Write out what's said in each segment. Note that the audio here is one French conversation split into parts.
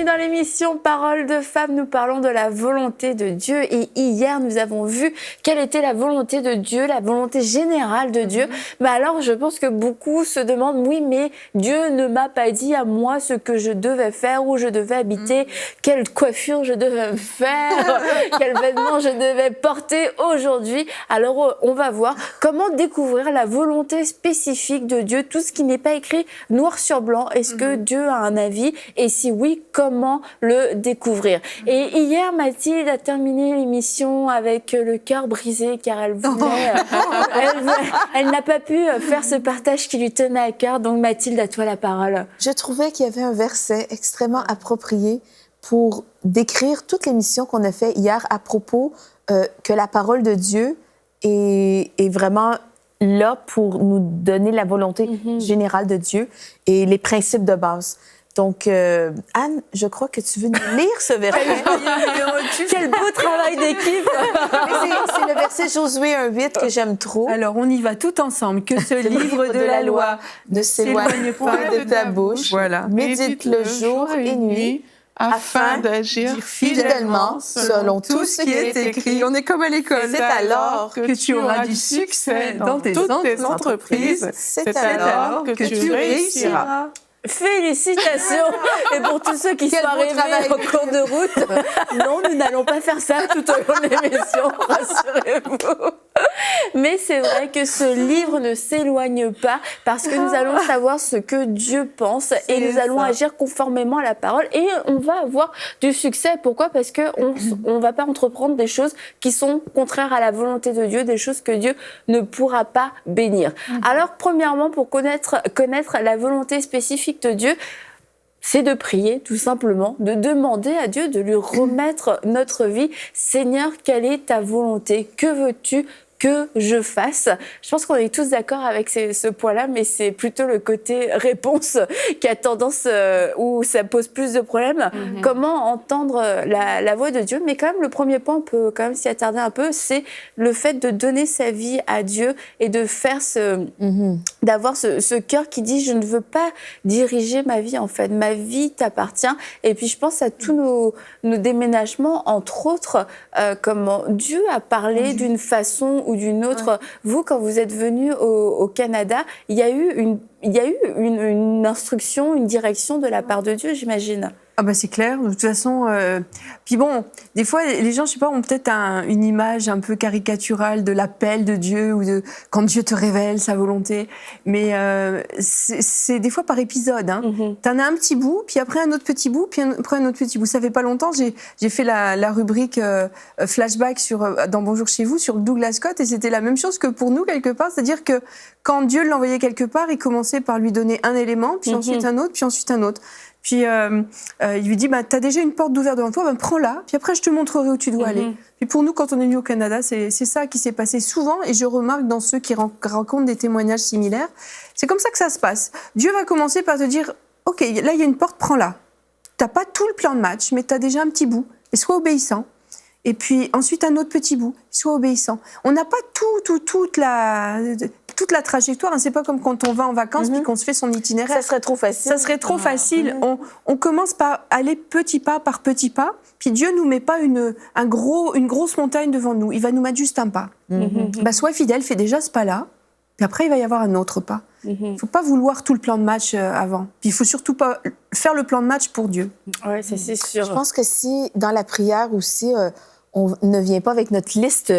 bienvenue dans l'émission Parole de Femme. Nous parlons de la volonté de Dieu et hier nous avons vu quelle était la volonté de Dieu, la volonté générale de Dieu. Mais alors je pense que beaucoup se demandent, oui mais Dieu ne m'a pas dit à moi ce que je devais faire, où je devais habiter, quelle coiffure je devais faire, quels vêtements je devais porter aujourd'hui. Alors on va voir comment découvrir la volonté spécifique de Dieu, tout ce qui n'est pas écrit noir sur blanc. Est-ce que Dieu a un avis? Et si oui, comment le découvrir? Et hier, Mathilde a terminé l'émission avec le cœur brisé car elle n'a pas pu faire ce partage qui lui tenait à cœur. Donc Mathilde, à toi la parole. Je trouvais qu'il y avait un verset extrêmement approprié pour décrire toute l'émission qu'on a fait hier à propos que la parole de Dieu est vraiment là pour nous donner la volonté générale de Dieu et les principes de base. Donc, Anne, je crois que tu veux nous lire ce verset. Quel beau travail d'équipe! C'est le verset Josué 1:8 que j'aime trop. Alors, on y va tout ensemble. Que ce livre de la loi ne s'éloigne pas de ta bouche. Voilà. Médite-le jour et nuit afin d'agir fidèlement selon tout ce qui est écrit. On est comme à l'école. C'est alors que tu auras du succès dans tes entreprises. C'est alors que tu réussiras. Félicitations! Et pour tous ceux qui sont arrivés en cours de route, non, nous n'allons pas faire ça tout au long de l'émission, rassurez-vous. Mais c'est vrai que ce livre ne s'éloigne pas parce que nous allons savoir ce que Dieu pense et nous allons agir conformément à la parole et on va avoir du succès. Pourquoi? Parce qu'on ne va pas entreprendre des choses qui sont contraires à la volonté de Dieu, des choses que Dieu ne pourra pas bénir. Alors, premièrement, pour connaître la volonté spécifique de Dieu, c'est de prier, tout simplement, de demander à Dieu de lui remettre notre vie. Seigneur, quelle est ta volonté? Que veux-tu que je fasse? Je pense qu'on est tous d'accord avec ce point-là, mais c'est plutôt le côté réponse qui a tendance, où ça pose plus de problèmes. Comment entendre la voix de Dieu? Mais quand même, le premier point, on peut quand même s'y attarder un peu, c'est le fait de donner sa vie à Dieu et de faire d'avoir ce cœur qui dit, je ne veux pas diriger ma vie, en fait. Ma vie t'appartient. Et puis, je pense à tous nos déménagements, entre autres, comment Dieu a parlé d'une façon ou d'une autre. Vous, quand vous êtes venu au Canada, il y a eu une instruction, une direction de la part de Dieu, j'imagine. Ah bah c'est clair, de toute façon. Puis bon, des fois, les gens, je sais pas, ont peut-être une image un peu caricaturale de l'appel de Dieu ou de quand Dieu te révèle sa volonté. Mais c'est des fois par épisode. T'en as un petit bout, puis après un autre petit bout, puis après un autre petit bout. Ça fait pas longtemps, j'ai fait la rubrique flashback dans Bonjour chez vous sur Douglas Scott et c'était la même chose que pour nous quelque part, c'est-à-dire que quand Dieu l'envoyait quelque part, il commençait par lui donner un élément, puis ensuite un autre, puis ensuite un autre. Puis il lui dit, t'as déjà une porte ouverte devant toi, prends-la, puis après je te montrerai où tu dois aller. Puis pour nous, quand on est venu au Canada, c'est ça qui s'est passé souvent, et je remarque dans ceux qui racontent des témoignages similaires, c'est comme ça que ça se passe. Dieu va commencer par te dire, ok, là il y a une porte, prends-la. T'as pas tout le plan de match, mais t'as déjà un petit bout, et sois obéissant. Et puis ensuite un autre petit bout, sois obéissant. On n'a pas toute la trajectoire. C'est pas comme quand on va en vacances puis qu'on se fait son itinéraire. Ça serait trop facile. Ça serait trop facile. On commence par aller petit pas par petit pas. Puis Dieu nous met pas une grosse montagne devant nous. Il va nous mettre juste un pas. Sois fidèle, fais déjà ce pas-là. Puis après, il va y avoir un autre pas. Il faut pas vouloir tout le plan de match avant. Puis il faut surtout pas faire le plan de match pour Dieu. Ouais, c'est sûr. Je pense que si, dans la prière aussi, on ne vient pas avec notre liste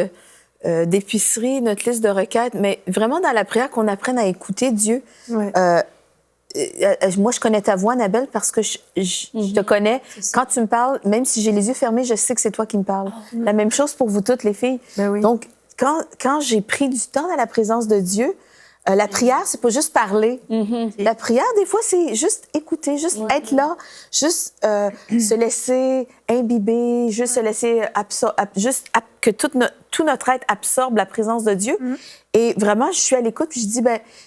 d'épicerie, notre liste de requêtes, mais vraiment dans la prière, qu'on apprenne à écouter Dieu. Ouais. Moi, je connais ta voix, Annabelle, parce que je te connais. Quand tu me parles, même si j'ai les yeux fermés, je sais que c'est toi qui me parles. La même chose pour vous toutes, les filles. Ben oui. Donc, quand j'ai pris du temps dans la présence de Dieu, la prière, c'est pas juste parler. La prière, des fois, c'est juste écouter, juste être là, juste se laisser imbiber, juste se laisser que tout notre être absorbe la présence de Dieu. Et vraiment, je suis à l'écoute, puis je dis,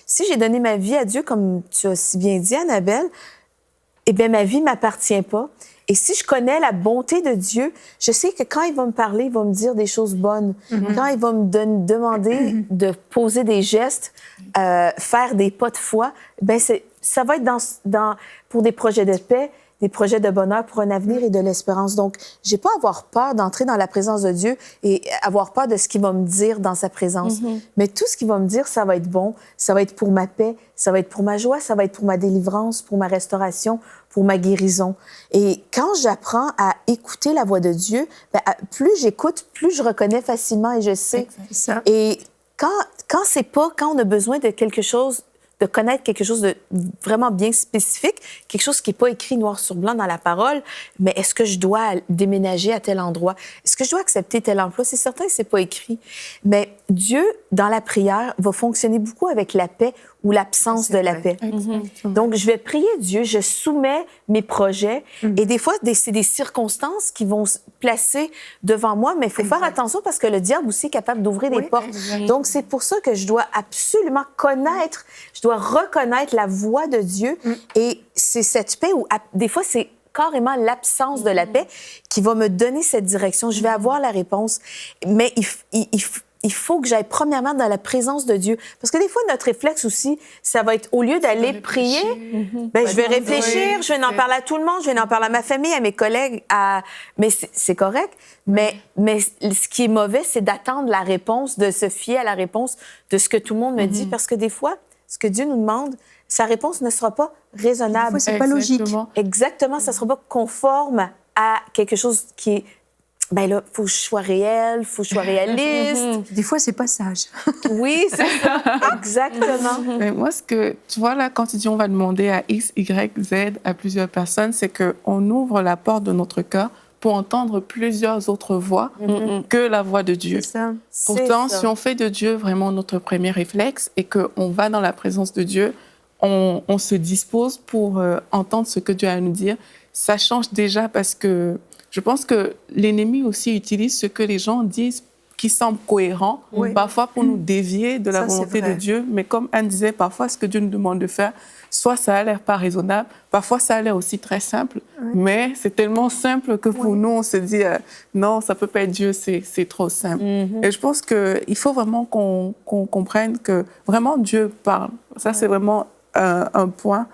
si j'ai donné ma vie à Dieu, comme tu as si bien dit, Annabelle, eh bien, ma vie m'appartient pas. Et si je connais la bonté de Dieu, je sais que quand il va me parler, il va me dire des choses bonnes. Quand il va me demander de poser des gestes, faire des pas de foi, ça va être pour des projets de paix, des projets de bonheur pour un avenir et de l'espérance. Donc, j'ai pas à avoir peur d'entrer dans la présence de Dieu et avoir peur de ce qu'il va me dire dans sa présence. Mais tout ce qu'il va me dire, ça va être bon, ça va être pour ma paix, ça va être pour ma joie, ça va être pour ma délivrance, pour ma restauration, pour ma guérison. Et quand j'apprends à écouter la voix de Dieu, ben, plus j'écoute, plus je reconnais facilement et je sais. Ça. Et quand c'est pas, quand on a besoin de quelque chose, de connaître quelque chose de vraiment bien spécifique, quelque chose qui n'est pas écrit noir sur blanc dans la parole, mais est-ce que je dois déménager à tel endroit? Est-ce que je dois accepter tel emploi? C'est certain que c'est pas écrit. Mais Dieu, dans la prière, va fonctionner beaucoup avec la paix ou l'absence de la paix. Donc, je vais prier Dieu, je soumets mes projets et des fois, c'est des circonstances qui vont se placer devant moi, mais il faut faire attention parce que le diable aussi est capable d'ouvrir des portes. Donc, c'est pour ça que je dois absolument connaître, je dois reconnaître la voix de Dieu et c'est cette paix où, des fois, c'est carrément l'absence de la paix qui va me donner cette direction. Je vais avoir la réponse, mais il faut que j'aille premièrement dans la présence de Dieu. Parce que des fois, notre réflexe aussi, ça va être, au lieu d'aller prier, ben, je vais réfléchir, je vais en parler à tout le monde, je vais en parler à ma famille, à mes collègues, mais c'est correct. Mais ce qui est mauvais, c'est d'attendre la réponse, de se fier à la réponse de ce que tout le monde me dit. Parce que des fois, ce que Dieu nous demande, sa réponse ne sera pas raisonnable. Des fois, c'est pas logique. Exactement, ça ne sera pas conforme à quelque chose qui est... Ben là, il faut que je sois réel, il faut que je sois réaliste. Des fois, c'est pas sage. Oui, c'est ça. Exactement. Mais moi, ce que tu vois là, quand tu dis on va demander à X, Y, Z à plusieurs personnes, c'est qu'on ouvre la porte de notre cœur pour entendre plusieurs autres voix que la voix de Dieu. C'est ça. Pourtant, si on fait de Dieu vraiment notre premier réflexe et qu'on va dans la présence de Dieu, on se dispose pour entendre ce que Dieu a à nous dire. Ça change déjà parce que je pense que l'ennemi aussi utilise ce que les gens disent qui semble cohérent, parfois pour nous dévier de la volonté de Dieu. Mais comme Anne disait, parfois ce que Dieu nous demande de faire, soit ça a l'air pas raisonnable, parfois ça a l'air aussi très simple, mais c'est tellement simple que pour nous, on se dit non, ça peut pas être Dieu, c'est trop simple. Et je pense qu'il faut vraiment qu'on comprenne que vraiment Dieu parle. Ça, c'est vraiment un point.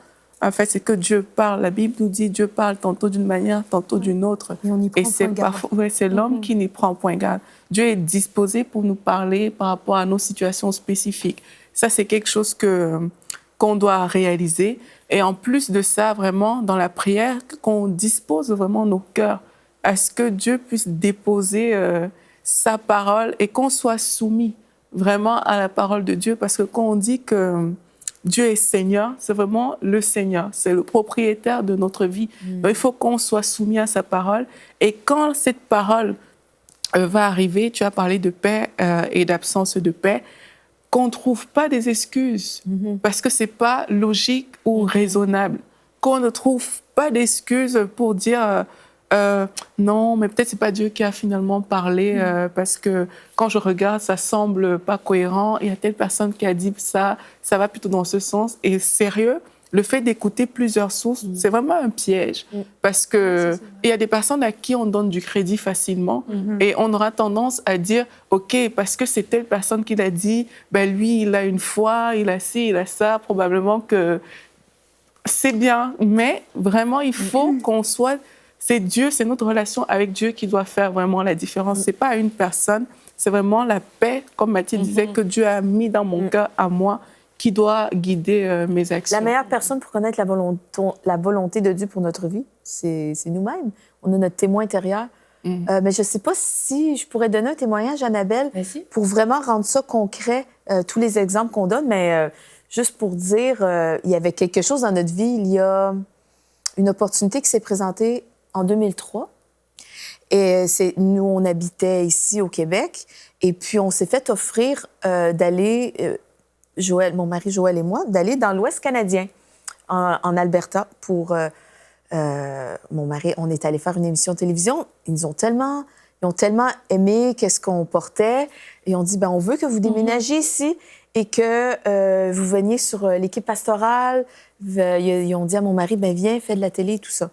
En fait, c'est que Dieu parle. La Bible nous dit Dieu parle tantôt d'une manière, tantôt d'une autre. Et on y prend c'est point garde. c'est l'homme qui n'y prend point garde. Dieu est disposé pour nous parler par rapport à nos situations spécifiques. Ça, c'est quelque chose qu'on doit réaliser. Et en plus de ça, vraiment, dans la prière, qu'on dispose vraiment nos cœurs à ce que Dieu puisse déposer sa parole et qu'on soit soumis vraiment à la parole de Dieu. Parce que quand on dit que Dieu est Seigneur, c'est vraiment le Seigneur, c'est le propriétaire de notre vie. Donc, il faut qu'on soit soumis à sa parole. Et quand cette parole va arriver, tu as parlé de paix et d'absence de paix, qu'on ne trouve pas des excuses parce que ce n'est pas logique ou raisonnable, qu'on ne trouve pas d'excuses pour dire non, mais peut-être c'est pas Dieu qui a finalement parlé parce que quand je regarde, ça semble pas cohérent. Il y a telle personne qui a dit ça va plutôt dans ce sens. Et sérieux, le fait d'écouter plusieurs sources, c'est vraiment un piège parce que il y a des personnes à qui on donne du crédit facilement et on aura tendance à dire ok, parce que c'est telle personne qui l'a dit, ben lui il a une foi, il a ci, il a ça, probablement que c'est bien, mais vraiment il faut qu'on soit... C'est Dieu, c'est notre relation avec Dieu qui doit faire vraiment la différence. C'est pas une personne, c'est vraiment la paix, comme Mathilde disait, que Dieu a mis dans mon cœur à moi, qui doit guider mes actions. La meilleure personne pour connaître la volonté de Dieu pour notre vie, c'est nous-mêmes. On a notre témoin intérieur. Mais je sais pas si je pourrais donner un témoignage, Annabelle, pour vraiment rendre ça concret, tous les exemples qu'on donne, mais juste pour dire, il y avait quelque chose dans notre vie, il y a une opportunité qui s'est présentée en 2003. Et nous, on habitait ici au Québec. Et puis, on s'est fait offrir d'aller, mon mari Joël et moi, d'aller dans l'Ouest canadien, en Alberta, pour... mon mari, on est allé faire une émission de télévision. Ils ont tellement aimé qu'est-ce qu'on portait. Et on dit, ben, on veut que vous déménagiez ici et que vous veniez sur l'équipe pastorale. Ils ont dit à mon mari, ben, viens, fais de la télé et tout ça.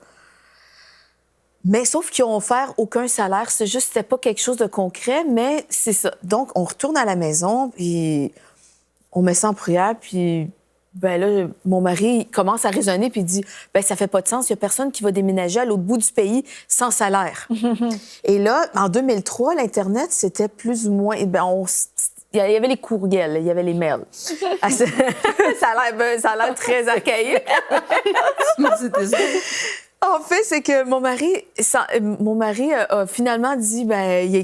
Mais sauf qu'ils n'ont offert aucun salaire. C'est juste, c'était pas quelque chose de concret, mais c'est ça. Donc, on retourne à la maison, puis on met ça en prière, puis ben là, mon mari commence à raisonner puis il dit, ben ça fait pas de sens, il y a personne qui va déménager à l'autre bout du pays sans salaire. Et là, en 2003, l'Internet, c'était plus ou moins, il y avait les courriels, il y avait les mails. Ça a l'air très archaïque. C'était ça. En fait, c'est que mon mari a finalement dit, ben, il a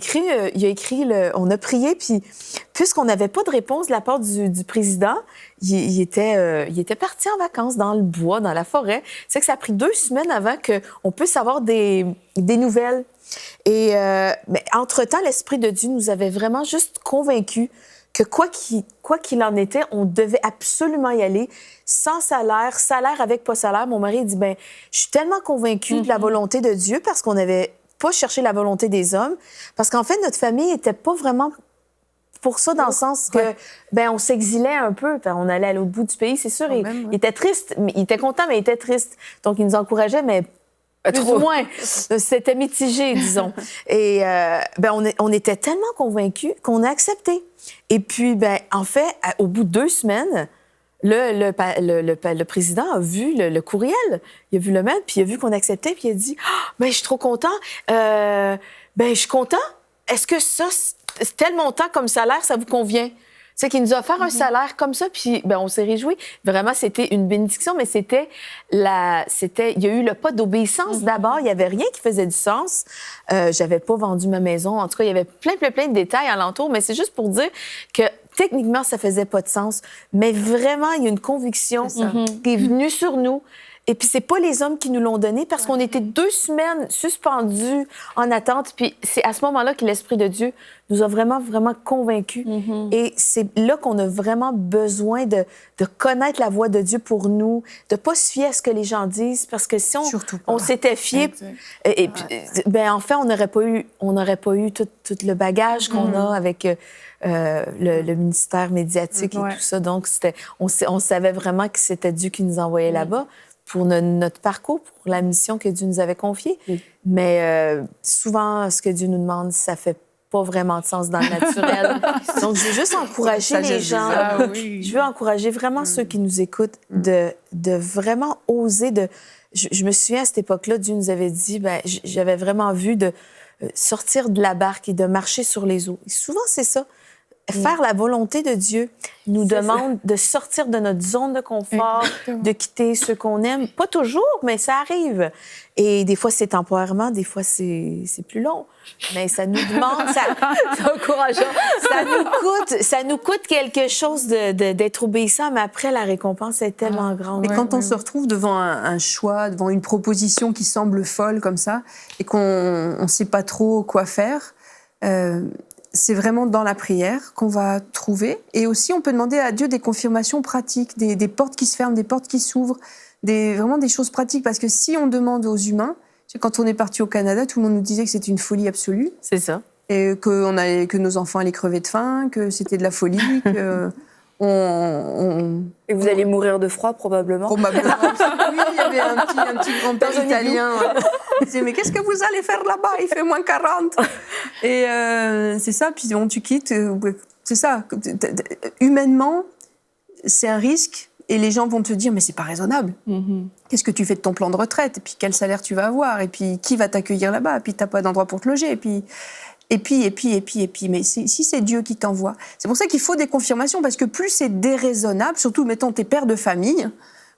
écrit on a prié, puis puisqu'on n'avait pas de réponse de la part du président, il était parti en vacances dans le bois, dans la forêt. C'est que ça a pris 2 semaines avant qu'on puisse avoir des nouvelles. Et mais entre-temps, l'Esprit de Dieu nous avait vraiment juste convaincus que quoi qu'il en était, on devait absolument y aller, sans salaire avec pas salaire. Mon mari dit, ben, je suis tellement convaincue de la volonté de Dieu parce qu'on n'avait pas cherché la volonté des hommes, parce qu'en fait, notre famille était pas vraiment pour ça, dans le sens que, ben, on s'exilait un peu, on allait à l'autre bout du pays, c'est sûr. Il était triste, il était content, mais il était triste. Donc, il nous encourageait, mais plus ou moins. C'était mitigé, disons. Et ben, on était tellement convaincus qu'on a accepté. Et puis, ben, en fait, au bout de 2 semaines, le président a vu le courriel. Il a vu le mail, puis il a vu qu'on acceptait, puis il a dit, « Ben, je suis trop content. Ben, je suis content. Est-ce que ça, tel montant comme salaire, ça vous convient? » C'est qu'il nous a offert un salaire comme ça, puis ben, on s'est réjouis. Vraiment, c'était une bénédiction, mais il y a eu le pas d'obéissance d'abord. Il n'y avait rien qui faisait du sens. J'avais pas vendu ma maison. En tout cas, il y avait plein de détails alentour, mais c'est juste pour dire que techniquement, ça faisait pas de sens. Mais vraiment, il y a une conviction qui est venue sur nous. Et puis, c'est pas les hommes qui nous l'ont donné parce qu'on était 2 semaines suspendus en attente. Puis, c'est à ce moment-là que l'Esprit de Dieu nous a vraiment convaincus. Et c'est là qu'on a vraiment besoin de connaître la voix de Dieu pour nous, de pas se fier à ce que les gens disent, parce que si on s'était fié, et puis, ben, en fait, on n'aurait pas eu tout le bagage qu'on a avec le ministère médiatique et tout ça. Donc, on savait vraiment que c'était Dieu qui nous envoyait là-bas pour notre parcours, pour la mission que Dieu nous avait confiée. Mais souvent, ce que Dieu nous demande, ça fait pas vraiment de sens dans le naturel. Donc, je veux juste encourager les gens. Je veux encourager vraiment ceux qui nous écoutent de vraiment oser. Je me souviens, à cette époque-là, Dieu nous avait dit, ben, j'avais vraiment vu de sortir de la barque et de marcher sur les eaux. Et souvent, c'est ça. Faire la volonté de Dieu nous demande de sortir de notre zone de confort, de quitter ceux qu'on aime. Pas toujours, mais ça arrive. Et des fois, c'est temporairement, des fois, c'est plus long. Mais ça nous demande, c'est encourageant. Ça nous coûte quelque chose d'être obéissant, mais après, la récompense est tellement grande. Mais quand on se retrouve devant un choix, devant une proposition qui semble folle comme ça, et qu'on ne sait pas trop quoi faire, c'est vraiment dans la prière qu'on va trouver. Et aussi, on peut demander à Dieu des confirmations pratiques, des portes qui se ferment, des portes qui s'ouvrent, vraiment des choses pratiques. Parce que si on demande aux humains, quand on est parti au Canada, tout le monde nous disait que c'était une folie absolue. C'est ça. Et que nos enfants allaient crever de faim, que c'était de la folie, que... Et vous allez mourir de froid, probablement. Probablement. Oui, il y avait un petit grand-père italien. Il disait, mais qu'est-ce que vous allez faire là-bas? Il fait moins 40. Et c'est ça, puis bon, tu quittes. C'est ça. Humainement, c'est un risque. Et les gens vont te dire, mais c'est pas raisonnable. Qu'est-ce que tu fais de ton plan de retraite? Et puis, quel salaire tu vas avoir? Et puis, qui va t'accueillir là-bas? Et puis, t'as pas d'endroit pour te loger. Et puis... Mais si c'est Dieu qui t'envoie. C'est pour ça qu'il faut des confirmations, parce que plus c'est déraisonnable, surtout, mettons, t'es père de famille,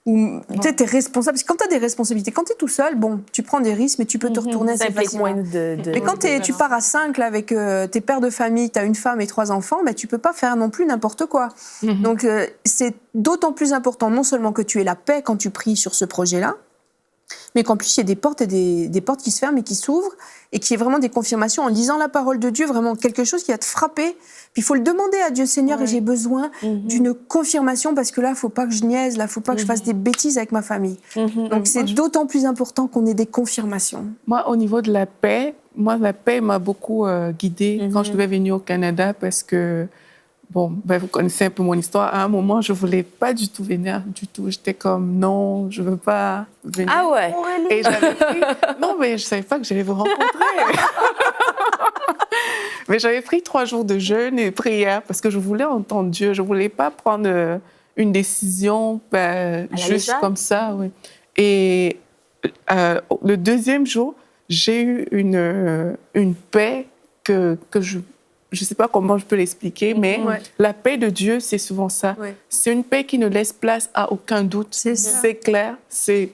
ou t'es responsable. Parce que quand t'as des responsabilités, quand t'es tout seul, bon, tu prends des risques, mais tu peux te retourner assez facilement. Mais quand tu pars à 5, là, avec tes pères de famille, t'as une femme et 3 enfants, mais tu peux pas faire non plus n'importe quoi. Donc, c'est d'autant plus important, non seulement que tu aies la paix quand tu pries sur ce projet-là, mais qu'en plus, il y a des portes et des portes qui se ferment et qui s'ouvrent, et qu'il y ait vraiment des confirmations en lisant la parole de Dieu, vraiment quelque chose qui va te frapper. Puis il faut le demander à Dieu, Seigneur, et j'ai besoin d'une confirmation, parce que là, il ne faut pas que je niaise, là, il ne faut pas que je fasse des bêtises avec ma famille. Donc c'est d'autant plus important qu'on ait des confirmations. Moi, au niveau de la paix m'a beaucoup guidée quand je devais venir au Canada, parce que, bon, vous connaissez un peu mon histoire. À un moment, je ne voulais pas du tout venir, du tout. J'étais comme, non, je ne veux pas venir. Ah ouais? Et j'avais pris... Non, mais je ne savais pas que j'allais vous rencontrer. Mais j'avais pris 3 jours de jeûne et prière parce que je voulais entendre Dieu. Je ne voulais pas prendre une décision juste légère. comme ça. Oui. Et le deuxième jour, j'ai eu une paix que je ne sais pas comment je peux l'expliquer, mais la paix de Dieu, c'est souvent ça. Ouais. C'est une paix qui ne laisse place à aucun doute. C'est clair, c'est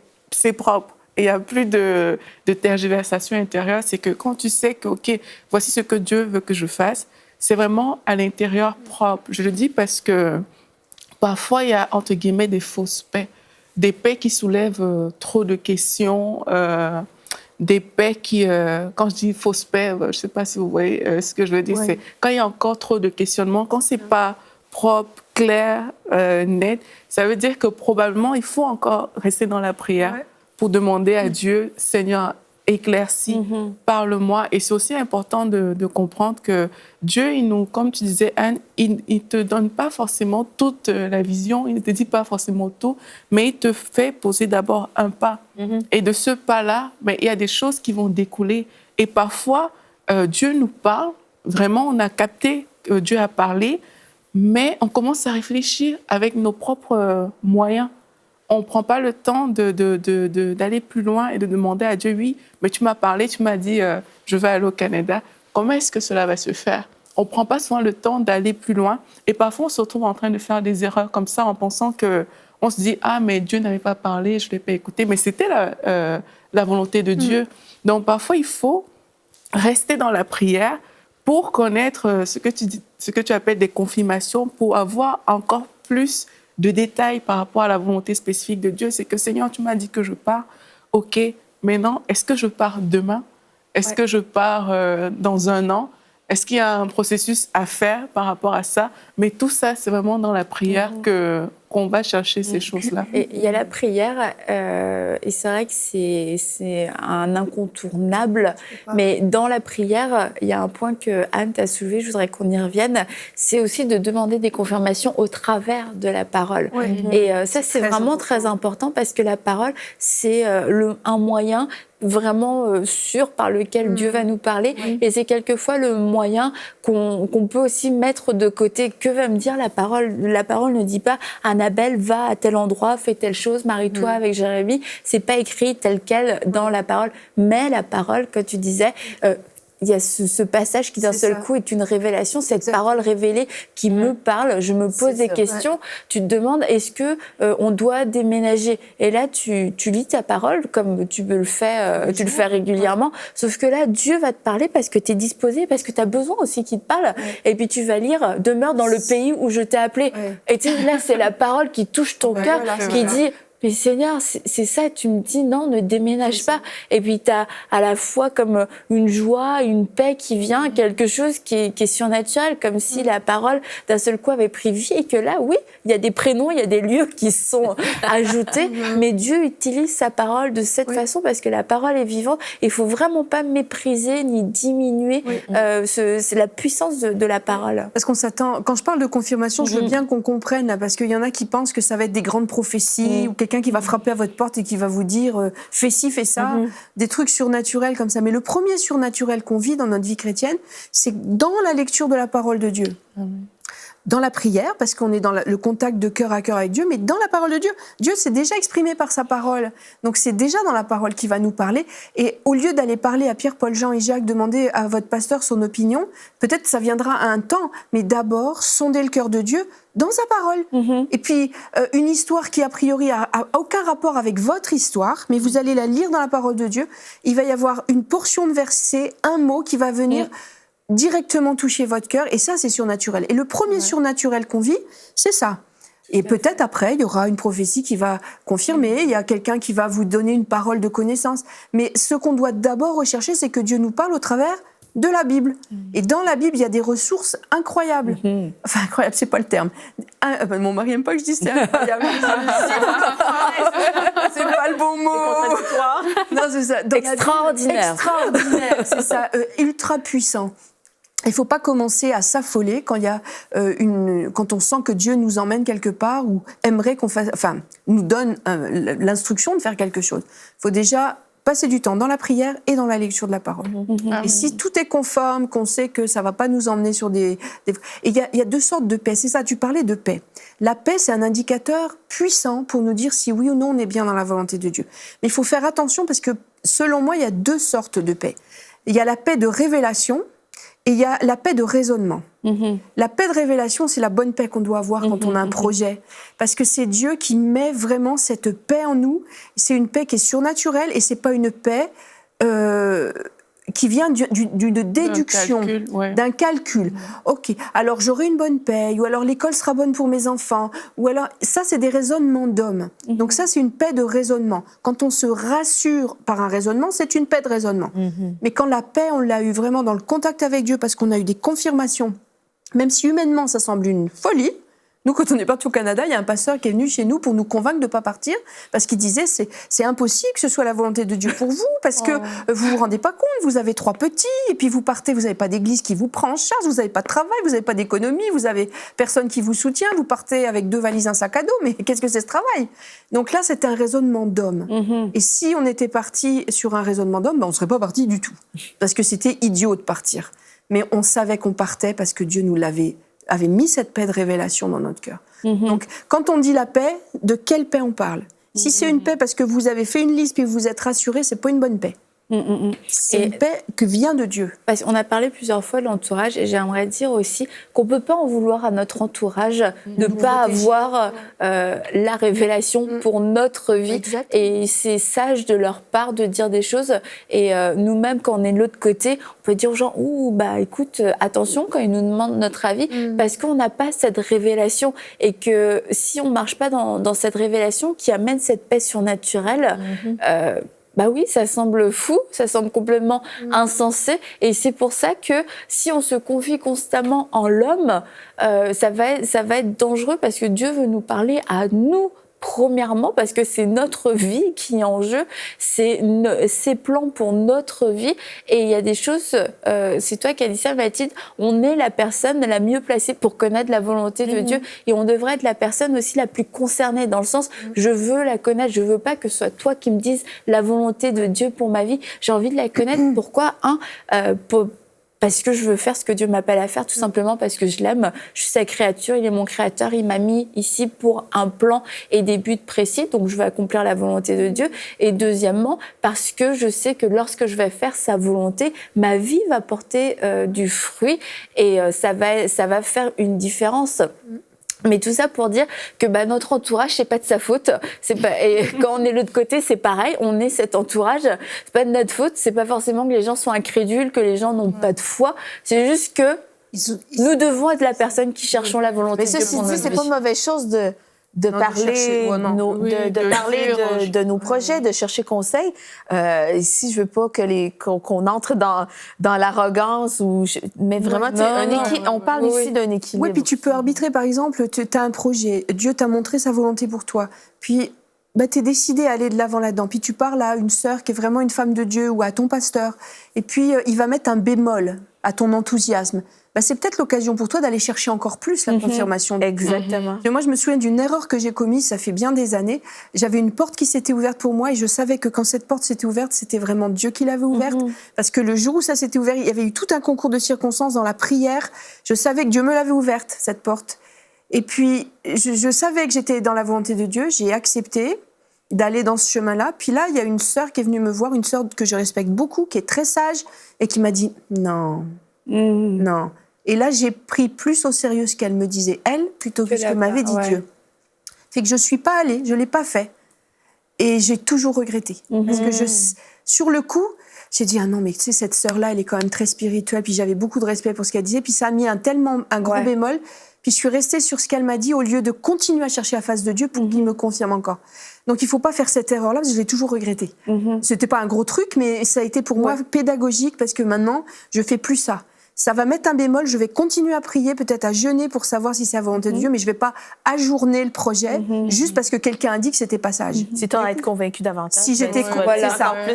propre. Et il n'y a plus de tergiversation intérieure. C'est que quand tu sais que, OK, voici ce que Dieu veut que je fasse, c'est vraiment à l'intérieur propre. Je le dis parce que parfois, il y a, entre guillemets, des fausses paix. Des paix qui soulèvent trop de questions, des paix qui, quand je dis fausse paix, je ne sais pas si vous voyez ce que je veux dire, c'est quand il y a encore trop de questionnements, quand ce n'est pas propre, clair, net, ça veut dire que probablement, il faut encore rester dans la prière pour demander à Dieu, Seigneur, éclaircis, parle-moi. Et c'est aussi important de comprendre que Dieu, il nous, comme tu disais, Anne, il ne te donne pas forcément toute la vision, il ne te dit pas forcément tout, mais il te fait poser d'abord un pas. Et de ce pas-là, il y a des choses qui vont découler. Et parfois, Dieu nous parle, vraiment, on a capté que Dieu a parlé, mais on commence à réfléchir avec nos propres moyens. On ne prend pas le temps d'aller plus loin et de demander à Dieu, oui, mais tu m'as parlé, tu m'as dit, je vais aller au Canada. Comment est-ce que cela va se faire? On ne prend pas souvent le temps d'aller plus loin. Et parfois, on se retrouve en train de faire des erreurs comme ça en pensant qu'on se dit, ah, mais Dieu n'avait pas parlé, je ne l'ai pas écouté. Mais c'était la volonté de Dieu. Donc, parfois, il faut rester dans la prière pour connaître ce que tu appelles des confirmations, pour avoir encore plus de détails par rapport à la volonté spécifique de Dieu. C'est que, Seigneur, tu m'as dit que je pars. OK, maintenant, est-ce que je pars demain? Est-ce que je pars dans 1 an? Est-ce qu'il y a un processus à faire par rapport à ça? Mais tout ça, c'est vraiment dans la prière qu'on va chercher ces choses-là. Et il y a la prière, et c'est vrai que c'est un incontournable, mais dans la prière, il y a un point que Anne t'a soulevé, je voudrais qu'on y revienne, c'est aussi de demander des confirmations au travers de la parole. Et ça, c'est vraiment très important parce que la parole, c'est un moyen vraiment sûr par lequel Dieu va nous parler. Et c'est quelquefois le moyen qu'on peut aussi mettre de côté. Que va me dire la parole? La parole ne dit pas Annabelle va à tel endroit, fais telle chose, marie-toi avec Jérémie. C'est pas écrit tel quel dans la parole. Mais la parole, comme tu disais, il y a ce passage qui d'un seul coup est une révélation, cette parole révélée qui me parle. Je me pose des questions. Tu te demandes, est-ce que on doit déménager? Et là, tu lis ta parole comme tu le fais régulièrement. Sauf que là, Dieu va te parler parce que tu es disposé, parce que tu as besoin aussi qu'il te parle. Et puis tu vas lire, demeure dans le pays où je t'ai appelé. Et tu sais, là, c'est la parole qui touche ton cœur, qui dit... Mais Seigneur, c'est ça, tu me dis non, ne déménage pas. Et puis tu as à la fois comme une joie, une paix qui vient, quelque chose qui est surnaturel, comme si la parole d'un seul coup avait pris vie et que là, oui, il y a des prénoms, il y a des lieux qui sont ajoutés, mais Dieu utilise sa parole de cette façon parce que la parole est vivante. Il faut vraiment pas mépriser ni diminuer c'est la puissance de la parole. Parce qu'on s'attend, quand je parle de confirmation, je veux bien qu'on comprenne, là, parce qu'il y en a qui pensent que ça va être des grandes prophéties ou quelqu'un qui va frapper à votre porte et qui va vous dire fais ci, fais ça, des trucs surnaturels comme ça. Mais le premier surnaturel qu'on vit dans notre vie chrétienne, c'est dans la lecture de la parole de Dieu. Dans la prière, parce qu'on est dans le contact de cœur à cœur avec Dieu, mais dans la parole de Dieu. Dieu s'est déjà exprimé par sa parole. Donc c'est déjà dans la parole qu'il va nous parler. Et au lieu d'aller parler à Pierre, Paul, Jean et Jacques, demander à votre pasteur son opinion, peut-être ça viendra à un temps, mais d'abord, sondez le cœur de Dieu dans sa parole. Et puis, une histoire qui a priori a aucun rapport avec votre histoire, mais vous allez la lire dans la parole de Dieu, il va y avoir une portion de verset, un mot qui va venir directement toucher votre cœur, et ça, c'est surnaturel. Et le premier surnaturel qu'on vit, c'est ça. Et peut-être après, il y aura une prophétie qui va confirmer, il y a quelqu'un qui va vous donner une parole de connaissance. Mais ce qu'on doit d'abord rechercher, c'est que Dieu nous parle au travers de la Bible. Et dans la Bible, il y a des ressources incroyables. Enfin, incroyable, c'est pas le terme. Mon mari n'aime pas que je dise c'est incroyable. C'est pas le bon mot. Non, c'est ça. Extraordinaire. Extraordinaire, c'est ça. Ultra puissant. Il ne faut pas commencer à s'affoler quand il y a quand on sent que Dieu nous emmène quelque part ou aimerait qu'on fasse, enfin, nous donne l'instruction de faire quelque chose. Il faut déjà passer du temps dans la prière et dans la lecture de la parole. Et si tout est conforme, qu'on sait que ça va pas nous emmener sur des... Et il y a deux sortes de paix, c'est ça, tu parlais de paix. La paix, c'est un indicateur puissant pour nous dire si oui ou non on est bien dans la volonté de Dieu. Mais il faut faire attention parce que, selon moi, il y a deux sortes de paix. Il y a la paix de révélation et il y a la paix de raisonnement. La paix de révélation, c'est la bonne paix qu'on doit avoir quand on a un projet. Parce que c'est Dieu qui met vraiment cette paix en nous. C'est une paix qui est surnaturelle et c'est pas une paix qui vient d'une déduction, d'un calcul. Ok, alors j'aurai une bonne paix, ou alors l'école sera bonne pour mes enfants, ou alors ça c'est des raisonnements d'hommes. Donc ça c'est une paix de raisonnement. Quand on se rassure par un raisonnement, c'est une paix de raisonnement. Mais quand la paix, on l'a eu vraiment dans le contact avec Dieu, parce qu'on a eu des confirmations, même si humainement ça semble une folie. Nous, quand on est parti au Canada, il y a un pasteur qui est venu chez nous pour nous convaincre de ne pas partir, parce qu'il disait c'est impossible que ce soit la volonté de Dieu pour vous, parce que vous vous rendez pas compte, vous avez 3 petits, et puis vous partez, vous n'avez pas d'église qui vous prend en charge, vous n'avez pas de travail, vous n'avez pas d'économie, vous avez personne qui vous soutient, vous partez avec 2 valises, un sac à dos, mais qu'est-ce que c'est ce travail? Donc là, c'était un raisonnement d'homme. Et si on était parti sur un raisonnement d'homme, on ne serait pas parti du tout, parce que c'était idiot de partir. Mais on savait qu'on partait parce que Dieu nous avait mis cette paix de révélation dans notre cœur. Donc, quand on dit la paix, de quelle paix on parle? Si c'est une paix parce que vous avez fait une liste puis vous vous êtes rassuré, c'est pas une bonne paix. C'est une paix que vient de Dieu. Parce qu'on a parlé plusieurs fois de l'entourage et j'aimerais dire aussi qu'on ne peut pas en vouloir à notre entourage de ne pas avoir la révélation pour notre vie. Exactement. Et c'est sage de leur part de dire des choses. Et nous-mêmes, quand on est de l'autre côté, on peut dire aux gens, écoute, attention quand ils nous demandent notre avis, parce qu'on n'a pas cette révélation. Et que si on ne marche pas dans cette révélation qui amène cette paix surnaturelle, oui, ça semble fou, ça semble complètement insensé. Et c'est pour ça que si on se confie constamment en l'homme, ça va être dangereux parce que Dieu veut nous parler à nous. Premièrement, parce que c'est notre vie qui est en jeu, c'est ses plans pour notre vie. Et il y a des choses, c'est toi qui as dit ça, Mathilde, on est la personne la mieux placée pour connaître la volonté de Dieu. Et on devrait être la personne aussi la plus concernée, dans le sens, je veux la connaître, je veux pas que ce soit toi qui me dises la volonté de Dieu pour ma vie. J'ai envie de la connaître. Pourquoi? Parce que je veux faire ce que Dieu m'appelle à faire, tout simplement parce que je l'aime. Je suis sa créature, il est mon créateur, il m'a mis ici pour un plan et des buts précis, donc je veux accomplir la volonté de Dieu. Et deuxièmement, parce que je sais que lorsque je vais faire sa volonté, ma vie va porter du fruit et ça va faire une différence. Mais tout ça pour dire que notre entourage, c'est pas de sa faute. Et quand on est de l'autre côté, c'est pareil. On est cet entourage. C'est pas de notre faute. C'est pas forcément que les gens sont incrédules, que les gens n'ont pas de foi. C'est juste que nous devons être la personne qui cherchons la volonté de Dieu pour notre vie. Mais ceci dit, c'est pas une mauvaise chose de parler de nos projets, de chercher conseil. Ici, je veux pas qu'on entre dans l'arrogance mais vraiment on parle ici d'un équilibre. Oui, puis tu peux arbitrer, par exemple, tu as un projet, Dieu t'a montré sa volonté pour toi, puis tu es décidé à aller de l'avant là-dedans, puis tu parles à une sœur qui est vraiment une femme de Dieu ou à ton pasteur, et puis il va mettre un bémol à ton enthousiasme. C'est peut-être l'occasion pour toi d'aller chercher encore plus la confirmation. Exactement. Moi, je me souviens d'une erreur que j'ai commise, ça fait bien des années. J'avais une porte qui s'était ouverte pour moi et je savais que quand cette porte s'était ouverte, c'était vraiment Dieu qui l'avait ouverte. Parce que le jour où ça s'était ouvert, il y avait eu tout un concours de circonstances dans la prière. Je savais que Dieu me l'avait ouverte, cette porte. Et puis, je savais que j'étais dans la volonté de Dieu. J'ai accepté d'aller dans ce chemin-là. Puis là, il y a une sœur qui est venue me voir, une sœur que je respecte beaucoup, qui est très sage et qui m'a dit « Non, non ». Et là, j'ai pris plus au sérieux ce qu'elle me disait, elle, plutôt que ce que m'avait dit Dieu. Fait que je ne suis pas allée, je ne l'ai pas fait. Et j'ai toujours regretté. Parce que sur le coup, j'ai dit, ah non, mais tu sais, cette sœur-là, elle est quand même très spirituelle. Puis j'avais beaucoup de respect pour ce qu'elle disait. Puis ça a mis un gros bémol. Puis je suis restée sur ce qu'elle m'a dit au lieu de continuer à chercher la face de Dieu pour qu'il me confirme encore. Donc il ne faut pas faire cette erreur-là parce que je l'ai toujours regretté. Ce n'était pas un gros truc, mais ça a été pour moi pédagogique parce que maintenant, je ne fais plus ça. Ça va mettre un bémol, je vais continuer à prier, peut-être à jeûner pour savoir si c'est la volonté de Dieu, mais je ne vais pas ajourner le projet juste parce que quelqu'un a dit que ce n'était pas sage. Si tu as à être convaincu davantage. Si j'étais plus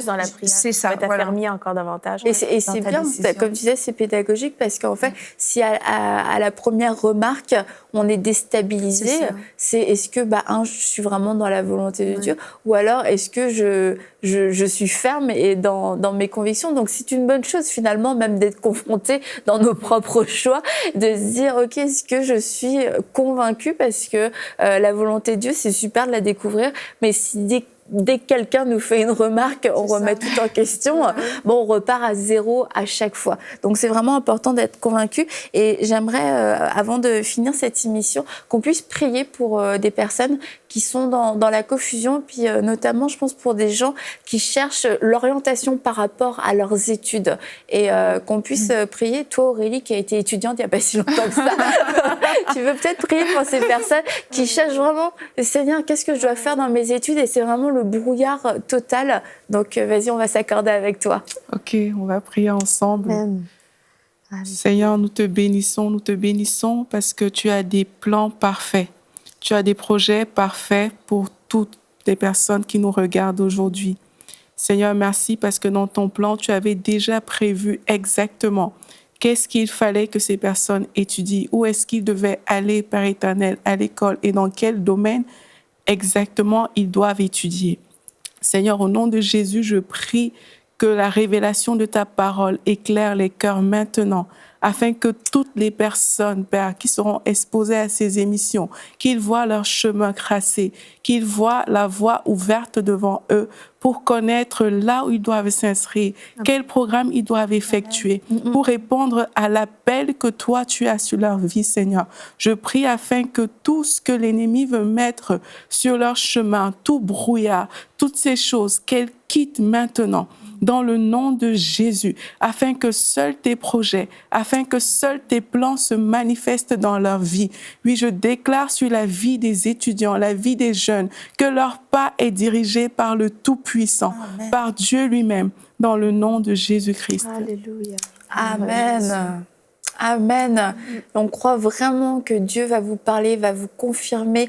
dans la prière, c'est ça, t'affermir encore davantage. Et c'est bien, comme tu disais, c'est pédagogique parce qu'en fait, si à la première remarque, on est déstabilisé, c'est est-ce que, je suis vraiment dans la volonté de Dieu, ou alors est-ce que je suis ferme et dans mes convictions. Donc c'est une bonne chose finalement, même d'être confronté dans nos propres choix, de se dire ok, est-ce que je suis convaincue, parce que la volonté de Dieu, c'est super de la découvrir, mais si dès que quelqu'un nous fait une remarque, on remet tout en question. Bon, on repart à zéro à chaque fois. Donc, c'est vraiment important d'être convaincu. Et j'aimerais, avant de finir cette émission, qu'on puisse prier pour des personnes qui sont dans la confusion, puis notamment, je pense, pour des gens qui cherchent l'orientation par rapport à leurs études. Et qu'on puisse prier. Toi, Aurélie, qui a été étudiante il n'y a pas si longtemps que ça, tu veux peut-être prier pour ces personnes qui cherchent vraiment, Seigneur, qu'est-ce que je dois faire dans mes études? Et c'est vraiment le brouillard total. Donc, vas-y, on va s'accorder avec toi. Ok, on va prier ensemble. Amen. Seigneur, nous te bénissons parce que tu as des plans parfaits. Tu as des projets parfaits pour toutes les personnes qui nous regardent aujourd'hui. Seigneur, merci parce que dans ton plan, tu avais déjà prévu exactement qu'est-ce qu'il fallait que ces personnes étudient, où est-ce qu'ils devaient aller, Père éternel, à l'école et dans quel domaine exactement ils doivent étudier. Seigneur, au nom de Jésus, je prie que la révélation de ta parole éclaire les cœurs maintenant, afin que toutes les personnes, Père, qui seront exposées à ces émissions, qu'ils voient leur chemin tracé, qu'ils voient la voie ouverte devant eux pour connaître là où ils doivent s'inscrire, quel programme ils doivent effectuer, pour répondre à l'appel que toi, tu as sur leur vie, Seigneur. Je prie afin que tout ce que l'ennemi veut mettre sur leur chemin, tout brouillard, toutes ces choses, qu'elles quittent maintenant, dans le nom de Jésus, afin que seuls tes projets, afin que seuls tes plans se manifestent dans leur vie. Oui, je déclare sur la vie des étudiants, la vie des jeunes, que leur pas est dirigé par le Tout-Puissant, par Dieu lui-même, dans le nom de Jésus-Christ. Alléluia. Amen. Amen. On croit vraiment que Dieu va vous parler, va vous confirmer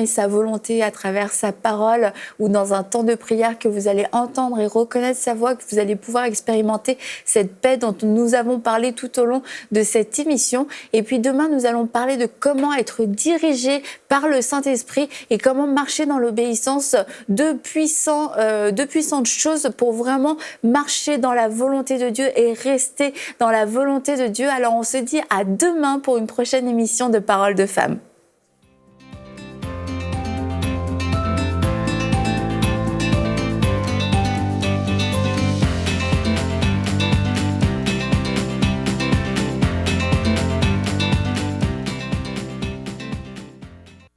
sa volonté à travers sa parole, ou dans un temps de prière que vous allez entendre et reconnaître sa voix, que vous allez pouvoir expérimenter cette paix dont nous avons parlé tout au long de cette émission. Et puis demain, nous allons parler de comment être dirigé par le Saint-Esprit et comment marcher dans l'obéissance de puissantes choses pour vraiment marcher dans la volonté de Dieu et rester dans la volonté de Dieu. Alors on se dit à demain pour une prochaine émission de Paroles de Femmes.